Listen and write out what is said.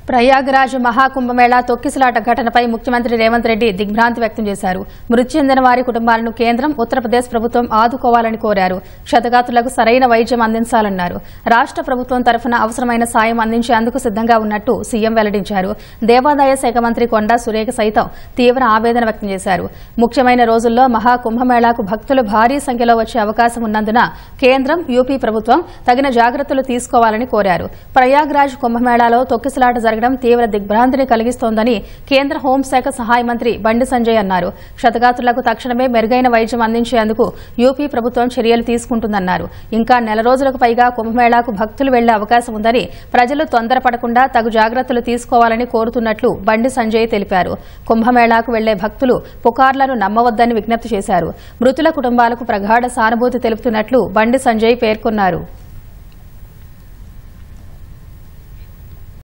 ప్రయాగ్రాజ్ మహాకుంభమేళా తొక్కిసలాట ఘటనపై ముఖ్యమంత్రి రేవంత్ రెడ్డి దిగ్భ్రాంతి వ్యక్తం చేశారు. మృతి చెందిన వారి కుటుంబాలను కేంద్రం, ఉత్తరప్రదేశ్ ప్రభుత్వం ఆదుకోవాలని కోరారు. క్షతగాత్రులకు సరైన వైద్యం అందించాలన్నారు. రాష్ట్ర ప్రభుత్వం తరఫున అవసరమైన సాయం అందించేందుకు సిద్దంగా ఉన్నట్టు సీఎం వెల్లడించారు. దేవాదాయ శాఖ మంత్రి కొండా సురేఖ సైతం తీవ్ర ఆవేదన వ్యక్తం చేశారు. ముఖ్యమైన రోజుల్లో మహాకుంభమేళాకు భక్తులు భారీ సంఖ్యలో వచ్చే అవకాశం ఉన్నందున కేంద్రం, యూపీ ప్రభుత్వం తగిన జాగ్రత్తలు తీసుకోవాలని కోరారు. ప్రయాగ్రాజ్ కుంభమేళాలో తొక్కిసలాట జరగడం తీవ్ర దిగ్భ్రాంతిని కలిగిస్తోందని కేంద్ర హోంశాఖ సహాయ మంత్రి బండి సంజయ్ అన్నారు. క్షతగాత్రులకు తక్షణమే మెరుగైన వైద్యం అందించేందుకు యూపీ ప్రభుత్వం చర్యలు తీసుకుంటుందన్నారు. ఇంకా నెల రోజులకు పైగా కుంభమేళాకు భక్తులు వెళ్లే అవకాశం ఉందని, ప్రజలు తొందరపడకుండా తగు జాగ్రత్తలు తీసుకోవాలని కోరుతున్నట్లు బండి సంజయ్ తెలిపారు. కుంభమేళాకు వెళ్లే భక్తులు పుకార్లను నమ్మవద్దని విజ్ఞప్తి చేశారు. మృతుల కుటుంబాలకు ప్రగాఢ సానుభూతి తెలుపుతున్నట్లు బండి సంజయ్ పేర్కొన్నారు.